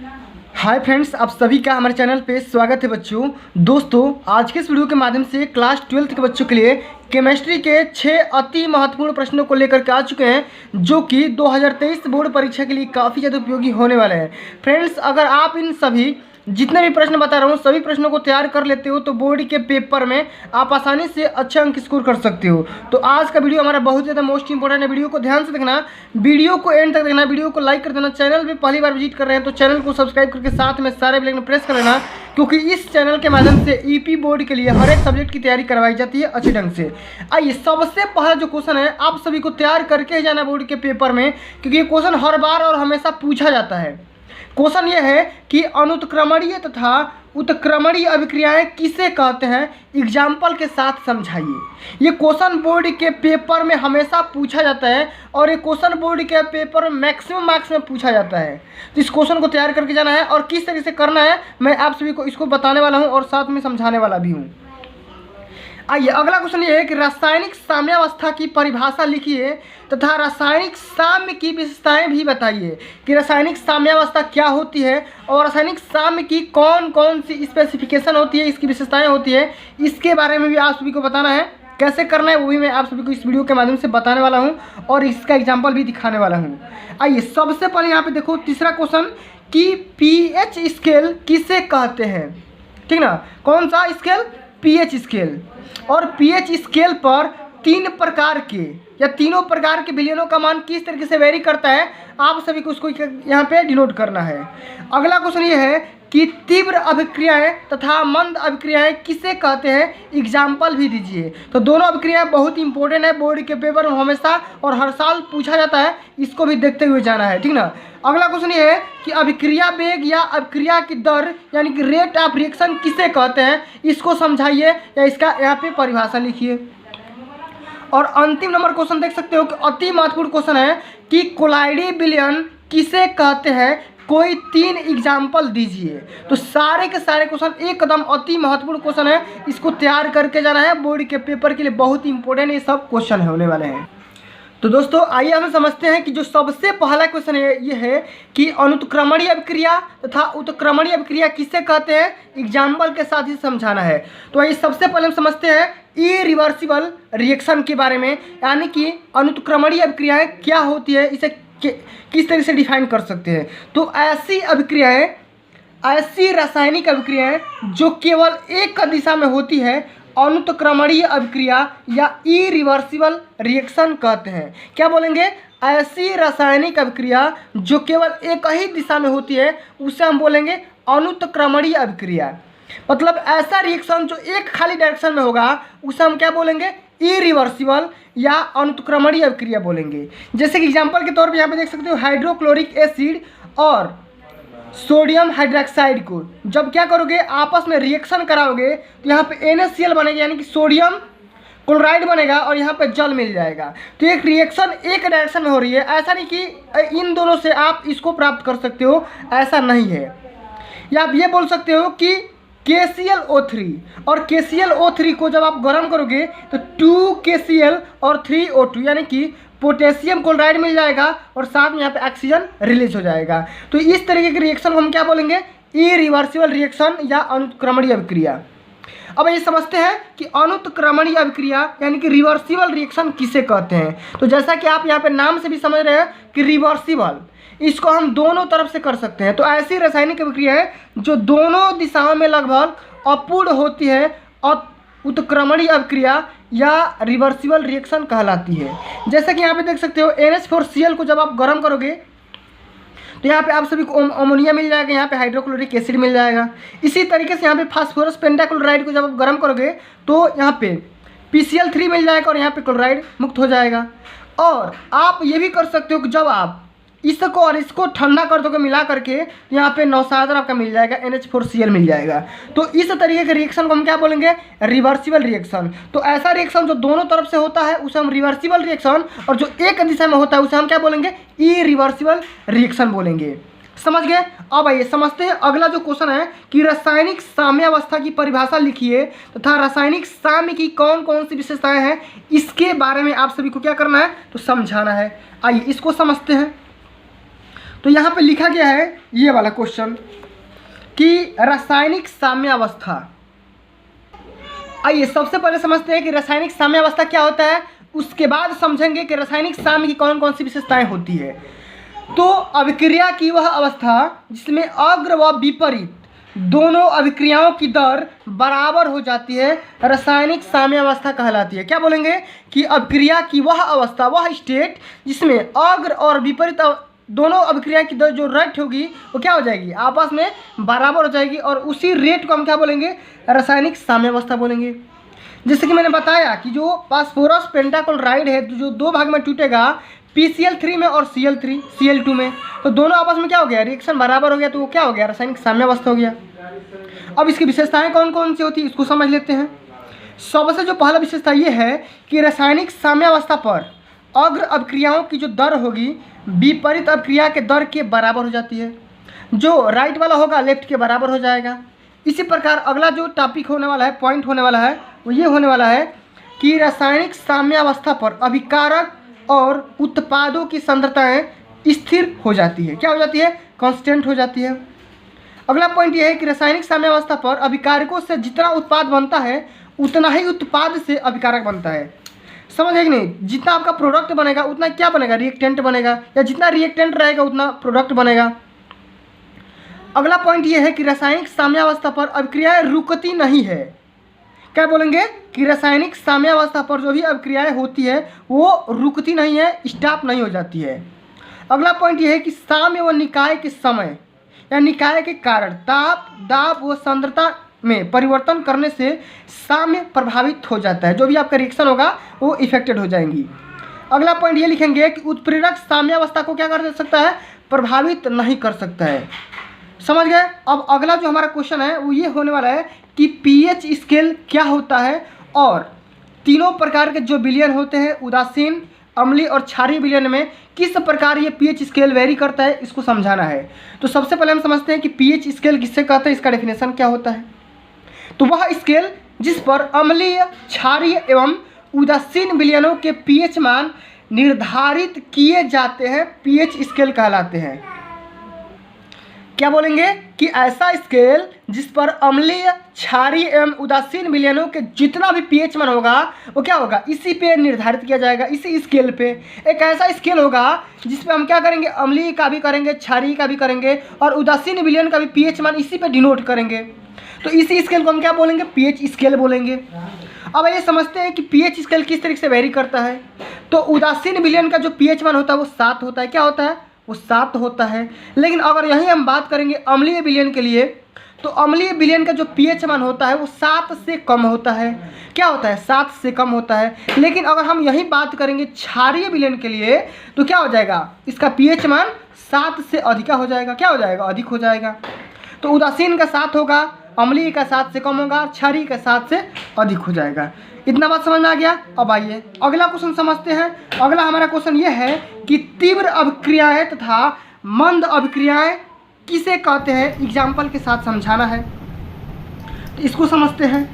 Hi friends, आप सभी का हमारे चैनल पे स्वागत है। दोस्तों आज के इस वीडियो के माध्यम से क्लास 12 के बच्चों के लिए केमिस्ट्री के 6 अति महत्वपूर्ण प्रश्नों को लेकर के आ चुके हैं, जो कि 2023 बोर्ड परीक्षा के लिए काफ़ी ज़्यादा उपयोगी होने वाले हैं। फ्रेंड्स, अगर आप इन सभी जितने भी प्रश्न बता रहा हूँ सभी प्रश्नों को तैयार कर लेते हो तो बोर्ड के पेपर में आप आसानी से अच्छे अंक स्कोर कर सकते हो। तो आज का वीडियो हमारा बहुत ज़्यादा मोस्ट इंपॉर्टेंट है। वीडियो को ध्यान से देखना, वीडियो को एंड तक देखना, वीडियो को लाइक कर देना। चैनल पे पहली बार विजिट कर रहे हैं तो चैनल को सब्सक्राइब करके साथ में सारे बेल आइकन प्रेस कर लेना, क्योंकि इस चैनल के माध्यम से ईपी बोर्ड के लिए हर एक सब्जेक्ट की तैयारी करवाई जाती है अच्छे ढंग से। आइए, सबसे पहला जो क्वेश्चन है आप सभी को तैयार करके ही जाना बोर्ड के पेपर में, क्योंकि ये क्वेश्चन हर बार और हमेशा पूछा जाता है। क्वेश्चन ये है कि अनुत्क्रमणीय तथा उत्क्रमणीय अभिक्रियाएं किसे कहते हैं, एग्जाम्पल के साथ समझाइए। ये क्वेश्चन बोर्ड के पेपर में हमेशा पूछा जाता है और ये क्वेश्चन बोर्ड के पेपर में मैक्सिमम मार्क्स में पूछा जाता है। तो इस क्वेश्चन को तैयार करके जाना है और किस तरीके से करना है मैं आप सभी को इसको बताने वाला हूँ और साथ में समझाने वाला भी हूँ। आइए, अगला क्वेश्चन ये है कि रासायनिक साम्यावस्था की परिभाषा लिखिए तथा रासायनिक साम्य की विशेषताएं भी बताइए कि रासायनिक साम्यावस्था क्या होती है और रासायनिक साम्य की कौन कौन सी स्पेसिफिकेशन होती है, इसकी विशेषताएं होती है, इसके बारे में भी आप सभी को बताना है। कैसे करना है वो भी मैं आप सभी को इस वीडियो के माध्यम से बताने वाला हूँ और इसका एग्जाम्पल भी दिखाने वाला हूँ। आइए, सबसे पहले यहाँ पे देखो तीसरा क्वेश्चन कि पीएच स्केल किसे कहते हैं। ठीक ना, कौन सा स्केल? PH scale. और पीएच स्केल पर तीनों प्रकार के विलयनों का मान किस तरीके से वेरी करता है, आप सभी को उसको यहाँ पे डिनोट करना है। अगला क्वेश्चन ये है कि तीव्र अभिक्रियाएं तथा मंद अभिक्रियाएं किसे कहते हैं, एग्जाम्पल भी दीजिए। तो दोनों अभिक्रियाएं बहुत इंपॉर्टेंट है, बोर्ड के पेपर में हमेशा और हर साल पूछा जाता है, इसको भी देखते हुए जाना है। ठीक ना। अगला क्वेश्चन ये है कि अभिक्रिया वेग या अभिक्रिया की दर यानी कि रेट ऑफ रिएक्शन किसे कहते हैं, इसको समझाइए या इसका यहाँ पे परिभाषा लिखिए। और अंतिम नंबर क्वेश्चन देख सकते हो कि अति महत्वपूर्ण क्वेश्चन है कि कोलाइडी विलयन किसे कहते हैं, कोई 3 एग्जाम्पल दीजिए। तो सारे के सारे क्वेश्चन एकदम अति महत्वपूर्ण क्वेश्चन है, इसको तैयार करके जाना है, बोर्ड के पेपर के लिए बहुत इंपॉर्टेंट ये सब क्वेश्चन होने वाले हैं। तो दोस्तों आइए हम समझते हैं कि जो सबसे पहला क्वेश्चन है ये है कि अनुत्क्रमणीय अभिक्रिया तथा उत्क्रमणीय अभिक्रिया किसे कहते हैं, एग्जाम्पल के साथ ही समझाना है। तो आइए सबसे पहले हम समझते हैं इरिवर्सिबल रिएक्शन के बारे में, यानी कि अनुत्क्रमणीय अभिक्रियाएं क्या होती है, इसे किस तरह से डिफाइन कर सकते हैं। तो ऐसी रासायनिक अभिक्रियाएं जो केवल एक दिशा में होती है अनुत्क्रमणीय अभिक्रिया या इरिवर्सिबल रिएक्शन कहते हैं। क्या बोलेंगे? ऐसी रासायनिक अभिक्रिया जो केवल एक ही दिशा में होती है उसे हम बोलेंगे अनुत्क्रमणीय अभिक्रिया। मतलब ऐसा रिएक्शन जो एक खाली डायरेक्शन में होगा उसे हम क्या बोलेंगे? इरिवर्सिबल या अनुत्क्रमणीय अभिक्रिया बोलेंगे। जैसे कि एग्जांपल के तौर पे यहाँ पे देख सकते हो हाइड्रोक्लोरिक एसिड और सोडियम हाइड्रोक्साइड को जब क्या करोगे आपस में रिएक्शन कराओगे तो यहाँ पे NaCl बनेगा, यानी कि सोडियम क्लोराइड बनेगा और यहाँ पे जल मिल जाएगा। तो एक रिएक्शन एक डायरेक्शन में हो रही है, ऐसा नहीं कि इन दोनों से आप इसको प्राप्त कर सकते हो, ऐसा नहीं है। या आप ये बोल सकते हो कि KClO3 और KClO3 को जब आप गर्म करोगे तो 2KCl और 3O2 यानी कि पोटेशियम क्लोराइड मिल जाएगा और साथ में यहाँ पे ऑक्सीजन रिलीज हो जाएगा। तो इस तरीके के रिएक्शन को हम क्या बोलेंगे? इरिवर्सिबल रिएक्शन या अनुत्क्रमणीय अभिक्रिया। अब ये समझते हैं कि अनुत्क्रमणीय अभिक्रिया यानी कि रिवर्सिबल रिएक्शन किसे कहते हैं। तो जैसा कि आप यहाँ पे नाम से भी समझ रहे हैं कि रिवर्सिबल, इसको हम दोनों तरफ से कर सकते हैं। तो ऐसी रासायनिक अभिक्रिया है जो दोनों दिशाओं में लगभग अपूर्ण होती है और उत्क्रमणीय अभिक्रिया या रिवर्सिबल रिएक्शन कहलाती है। जैसे कि यहाँ पे देख सकते हो NH4Cl को जब आप गर्म करोगे तो यहाँ पे आप सभी को अमोनिया मिल जाएगा, यहाँ पे हाइड्रोक्लोरिक एसिड मिल जाएगा। इसी तरीके से यहाँ पे फास्फोरस पेंटाक्लोराइड को जब आप गर्म करोगे तो यहाँ पे PCl3 मिल जाएगा और यहाँ पे क्लोराइड मुक्त हो जाएगा। और आप ये भी कर सकते हो कि जब आप इसको और इसको ठंडा कर दोगे मिला करके यहाँ पे नौसादर आपका मिल जाएगा, NH4Cl मिल जाएगा। तो इस तरीके के रिएक्शन को हम क्या बोलेंगे? Reversible reaction. तो ऐसा रिएक्शन जो दोनों तरफ से होता है उसे हम रिवर्सिबल रिएक्शन, और जो एक दिशा में होता है उसे हम क्या बोलेंगे? इरिवर्सिबल रिएक्शन बोलेंगे। समझ गए? अब आइए समझते हैं अगला जो क्वेश्चन है कि रासायनिक साम्यावस्था की परिभाषा लिखिए तथा रासायनिक साम्य की कौन कौन सी विशेषताएं हैं, इसके बारे में आप सभी को क्या करना है? तो समझाना है। आइए इसको समझते हैं। तो यहाँ पे लिखा गया है ये वाला क्वेश्चन कि रासायनिक साम्यावस्था। आइए सबसे पहले समझते हैं कि रासायनिक साम्यावस्था क्या होता है, उसके बाद समझेंगे कि रासायनिक साम्य की कौन कौन सी विशेषताएं होती है। तो अभिक्रिया की वह अवस्था जिसमें अग्र व विपरीत दोनों अभिक्रियाओं की दर बराबर हो जाती है रासायनिक साम्यावस्था कहलाती है। क्या बोलेंगे कि अभिक्रिया की वह अवस्था, वह स्टेट जिसमें अग्र और विपरीत दोनों अभिक्रिया की दर जो रेट होगी वो क्या हो जाएगी, आपस में बराबर हो जाएगी, और उसी रेट को हम क्या बोलेंगे, रासायनिक साम्यावस्था बोलेंगे। जैसे कि मैंने बताया कि जो फास्फोरस पेंटाक्लोराइड है जो दो भाग में टूटेगा, PCl3 में और Cl2 में, तो दोनों आपस में क्या हो गया, रिएक्शन बराबर हो गया, तो वो क्या हो गया, रासायनिक साम्यावस्था हो गया। अब इसकी विशेषताएं कौन कौन सी होती है इसको समझ लेते हैं। सबसे जो पहला विशेषता ये है कि रासायनिक साम्यावस्था पर अग्र अभिक्रियाओं की जो दर होगी विपरीत अभिक्रिया के दर के बराबर हो जाती है। जो राइट वाला होगा लेफ्ट के बराबर हो जाएगा। इसी प्रकार अगला जो टॉपिक होने वाला है, पॉइंट होने वाला है, वो ये होने वाला है कि रासायनिक साम्यावस्था पर अभिकारक और उत्पादों की सांद्रताएं स्थिर हो जाती है। क्या हो जाती है, कांस्टेंट हो जाती है। अगला पॉइंट ये है कि रासायनिक साम्यावस्था पर अभिकारकों से जितना उत्पाद बनता है उतना ही उत्पाद से अभिकारक बनता है। समझ है कि नहीं, जितना आपका प्रोडक्ट बनेगा उतना क्या बनेगा, रिएक्टेंट बनेगा, या जितना रिएक्टेंट रहेगा उतना प्रोडक्ट बनेगा। अगला पॉइंट ये है कि रासायनिक साम्यावस्था पर अभिक्रियाएं रुकती नहीं है। क्या बोलेंगे कि रासायनिक साम्यावस्था पर जो भी अभिक्रियाएं होती है वो रुकती नहीं है, स्टॉप नहीं हो जाती है। अगला पॉइंट ये है कि साम्य व निकाय के समय या निकाय के कारण ताप, दाब व सांद्रता में परिवर्तन करने से साम्य प्रभावित हो जाता है। जो भी आपका रिएक्शन होगा वो इफेक्टेड हो जाएंगी। अगला पॉइंट ये लिखेंगे कि उत्प्रेरक साम्यावस्था को क्या कर सकता है, प्रभावित नहीं कर सकता है। समझ गए। अब अगला जो हमारा क्वेश्चन है वो ये होने वाला है कि पीएच स्केल क्या होता है और तीनों प्रकार के जो विलयन होते हैं उदासीन, अम्लीय और क्षारीय विलयन में किस प्रकार ये पीएच स्केल वेरी करता है, इसको समझाना है। तो सबसे पहले हम समझते हैं कि पीएच स्केल किससे कहते हैं, इसका डेफिनेशन क्या होता है। तो वह स्केल जिस पर अम्लीय, क्षारीय एवं उदासीन विलयनों के पीएच मान निर्धारित किए जाते हैं पीएच स्केल कहलाते हैं। क्या बोलेंगे कि ऐसा स्केल जिस पर अम्लीय, क्षारीय एवं उदासीन विलयनों के जितना भी पीएच मान होगा वो क्या होगा, इसी पे निर्धारित किया जाएगा, इसी स्केल पे। एक ऐसा स्केल होगा जिस पे हम क्या करेंगे, अम्लीय का भी करेंगे, क्षारीय का भी करेंगे और उदासीन विलयन का भी पीएच मान इसी पे डिनोट करेंगे। तो इसी स्केल को हम क्या बोलेंगे, पीएच स्केल बोलेंगे। अब ये समझते हैं कि पीएच स्केल किस तरीके से वेरी करता है। तो उदासीन विलयन का जो पीएच मान होता है वो 7 होता है। क्या होता है, वो 7 होता है। लेकिन अगर यहीं हम बात करेंगे अम्लीय विलयन के लिए, तो अम्लीय विलयन का जो पीएच मान होता है वो 7 से कम होता है। क्या होता है, 7 से कम होता है। लेकिन अगर हम यहीं बात करेंगे क्षारीय विलयन के लिए, तो क्या हो जाएगा, इसका पीएच मान 7 से अधिक हो जाएगा। क्या हो जाएगा, अधिक हो जाएगा। तो उदासीन का 7 होगा, अम्लीय का 7 से कम होगा, क्षारीय का 7 से अधिक हो जाएगा। इतना बात समझ में आ गया। अब आइए अगला क्वेश्चन समझते हैं। अगला हमारा क्वेश्चन ये है कि तीव्र अभिक्रियाएं तथा मंद अभिक्रियाएं किसे कहते हैं, एग्जाम्पल के साथ समझाना है। तो इसको समझते हैं,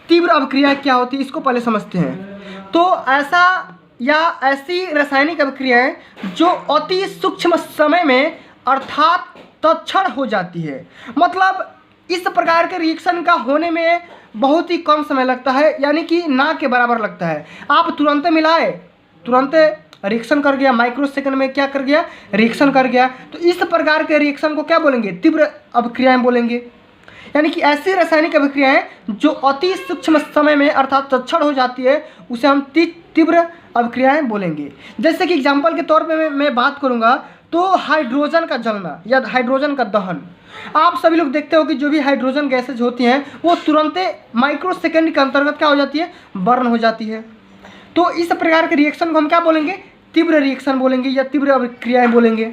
तीव्र अभिक्रिया क्या होती है इसको पहले समझते हैं। तो ऐसा या ऐसी रासायनिक अभिक्रियाएं जो अति सूक्ष्म समय में अर्थात तत्क्षण हो जाती है। मतलब इस प्रकार के रिएक्शन का होने में बहुत ही कम समय लगता है, यानी कि ना के बराबर लगता है। आप तुरंत मिलाए, तुरंत रिएक्शन कर गया, माइक्रो सेकंड में क्या कर गया, रिएक्शन कर गया। तो इस प्रकार के रिएक्शन को क्या बोलेंगे, तीव्र अभिक्रियाएं बोलेंगे। यानी कि ऐसी रासायनिक अभिक्रियाएं जो अति सूक्ष्म समय में अर्थात तत्क्षण हो जाती है उसे हम तीव्र अभिक्रियाएं बोलेंगे। जैसे कि एग्जाम्पल के तौर पे मैं बात करूँगा तो हाइड्रोजन का जलना या हाइड्रोजन का दहन। आप सभी लोग देखते हो कि जो भी हाइड्रोजन गैसेज होती हैं वो तुरंत माइक्रो सेकंड के अंतर्गत क्या हो जाती है, बर्न हो जाती है। तो इस प्रकार के रिएक्शन को हम क्या बोलेंगे, तीव्र रिएक्शन बोलेंगे या तीव्र अभिक्रियाएं बोलेंगे।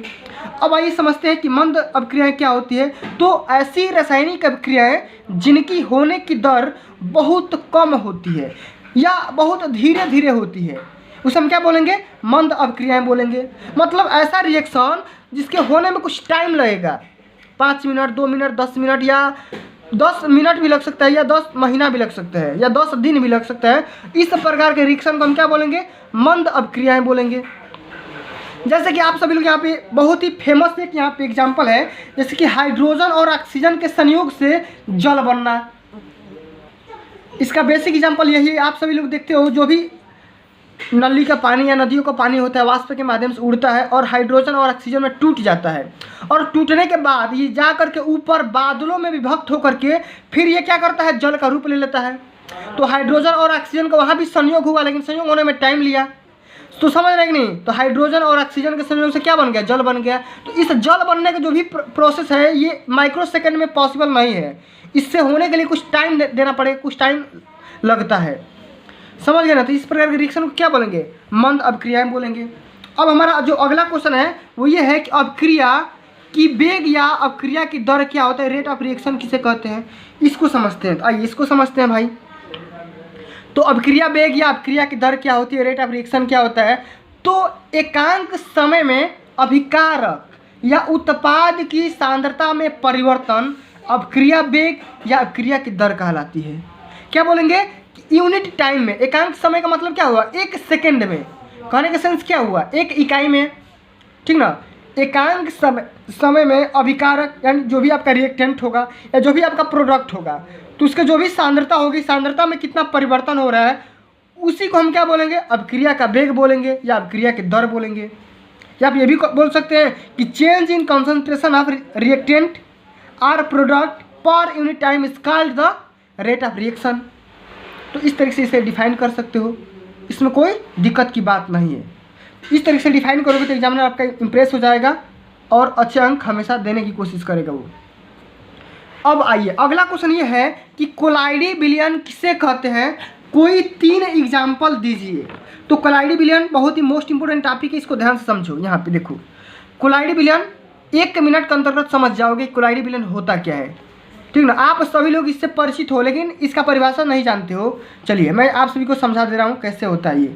अब आइए समझते हैं कि मंद अभिक्रियाएं क्या होती है। तो ऐसी रासायनिक अभिक्रियाएं जिनकी होने की दर बहुत कम होती है या बहुत धीरे धीरे होती है उसे हम क्या बोलेंगे, मंद अभिक्रियाएं बोलेंगे। मतलब ऐसा रिएक्शन जिसके होने में कुछ टाइम लगेगा, 5 मिनट, 2 मिनट, 10 मिनट या 10 मिनट भी लग सकता है या 10 महीना भी लग सकता है या 10 दिन भी लग सकता है। इस प्रकार के रिएक्शन को हम क्या बोलेंगे, मंद अभिक्रियाएं बोलेंगे। जैसे कि आप सभी लोग यहाँ पे बहुत ही फेमस एक यहाँ पे एग्जाम्पल है, जैसे कि हाइड्रोजन और ऑक्सीजन के संयोग से जल बनना। इसका बेसिक एग्जाम्पल यही है, आप सभी लोग देखते हो जो भी नली का पानी या नदियों का पानी होता है वाष्प के माध्यम से उड़ता है और हाइड्रोजन और ऑक्सीजन में टूट जाता है, और टूटने के बाद ये जा करके ऊपर बादलों में विभक्त होकर के फिर ये क्या करता है, जल का रूप ले लेता है। तो हाइड्रोजन और ऑक्सीजन का वहाँ भी संयोग हुआ, लेकिन संयोग होने में टाइम लिया। तो समझ रहे कि नहीं, तो हाइड्रोजन और ऑक्सीजन के संयोग से क्या बन गया, जल बन गया। तो इस जल बनने का जो भी प्रोसेस है ये माइक्रो सेकेंड में पॉसिबल नहीं है, इससे होने के लिए कुछ टाइम देना पड़ेगा, कुछ टाइम लगता है, समझ गए ना। तो इस प्रकार के रिएक्शन को क्या बोलेंगे, मंद अभिक्रियाएं बोलेंगे। अब हमारा जो अगला क्वेश्चन है वो ये है कि अभिक्रिया की वेग या अभिक्रिया की दर क्या होता है, रेट ऑफ रिएक्शन किसे कहते हैं, इसको समझते हैं। तो आइए इसको समझते हैं भाई। तो अभिक्रिया वेग या अभिक्रिया की दर क्या होती है, रेट ऑफ रिएक्शन क्या होता है। तो एकांक समय में अभिकारक या उत्पाद की सांद्रता में परिवर्तन अभिक्रिया वेग या अभिक्रिया की दर कहलाती है। क्या बोलेंगे, यूनिट टाइम में, एकांक समय का मतलब क्या हुआ, एक सेकेंड में, कहने का सेंस क्या हुआ, एक इकाई में, ठीक ना। एकांक समय में अभिकारक यानी जो भी आपका रिएक्टेंट होगा या जो भी आपका प्रोडक्ट होगा, तो उसके जो भी सांद्रता होगी, सांद्रता में कितना परिवर्तन हो रहा है, उसी को हम क्या बोलेंगे, अभिक्रिया का वेग बोलेंगे या अभिक्रिया की दर बोलेंगे। या आप ये भी बोल सकते हैं कि change in concentration of reactant or product per unit time is called the rate of reaction. तो इस तरीके से इसे डिफाइन कर सकते हो, इसमें कोई दिक्कत की बात नहीं है। इस तरीके से डिफाइन करोगे तो एग्जामिनर आपका इंप्रेस हो जाएगा और अच्छे अंक हमेशा देने की कोशिश करेगा वो। अब आइए अगला क्वेश्चन ये है कि कोलाइडी विलयन किसे कहते हैं, कोई 3 एग्जाम्पल दीजिए। तो कोलाइडी विलयन बहुत ही मोस्ट इंपोर्टेंट टॉपिक है, इसको ध्यान से समझो। यहाँ पे देखो कोलाइडी विलयन 1 मिनट के अंतर्गत समझ जाओगे कोलाइडी विलयन होता क्या है, ठीक ना। आप सभी लोग इससे परिचित हो लेकिन इसका परिभाषा नहीं जानते हो। चलिए मैं आप सभी को समझा दे रहा हूँ कैसे होता है ये।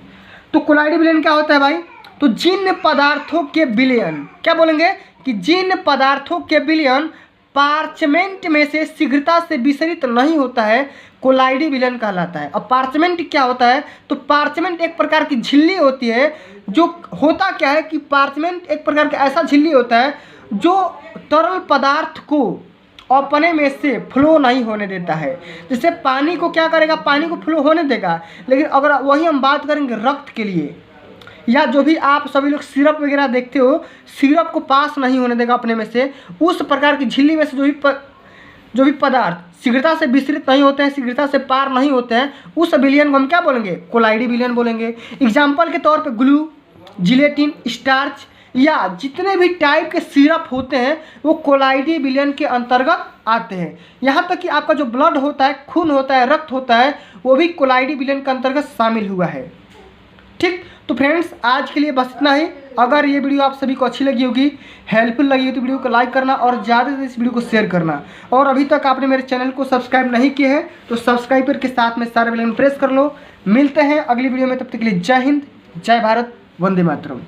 तो कोलाइडी विलयन क्या होता है भाई, तो जिन पदार्थों के विलयन, क्या बोलेंगे कि जिन पदार्थों के विलयन पार्चमेंट में से शीघ्रता से विसरित नहीं होता है, कोलाइडी विलयन कहलाता है। अब पार्चमेंट क्या होता है, तो पार्चमेंट एक प्रकार की झिल्ली होती है। जो होता क्या है कि पार्चमेंट एक प्रकार का ऐसा झिल्ली होता है जो तरल पदार्थ को अपने में से फ्लो नहीं होने देता है। जैसे पानी को क्या करेगा, पानी को फ्लो होने देगा, लेकिन अगर वही हम बात करेंगे रक्त के लिए, या जो भी आप सभी लोग सिरप वगैरह देखते हो, सिरप को पास नहीं होने देगा अपने में से। उस प्रकार की झिल्ली में से जो भी पदार्थ शीघ्रता से विसरित नहीं होते हैं, शीघ्रता से पार नहीं होते हैं, उस विलयन को हम क्या बोलेंगे, कोलाइडी विलयन बोलेंगे। एग्जाम्पल के तौर पे ग्लू, जिलेटिन, स्टार्च या जितने भी टाइप के सिरप होते हैं वो कोलाइडी विलयन के अंतर्गत आते हैं। यहाँ तक कि आपका जो ब्लड होता है, खून होता है, रक्त होता है, वो भी कोलाइडी विलयन के अंतर्गत शामिल हुआ है। ठीक, तो फ्रेंड्स आज के लिए बस इतना ही। अगर ये वीडियो आप सभी को अच्छी लगी होगी, हेल्पफुल लगी हो, तो वीडियो को लाइक करना और ज़्यादा से इस वीडियो को शेयर करना। और अभी तक आपने मेरे चैनल को सब्सक्राइब नहीं किए हैं तो सब्सक्राइबर के साथ में सारे बेल आइकन प्रेस कर लो। मिलते हैं अगली वीडियो में, तब तक के लिए जय हिंद, जय भारत, वंदे मातरम।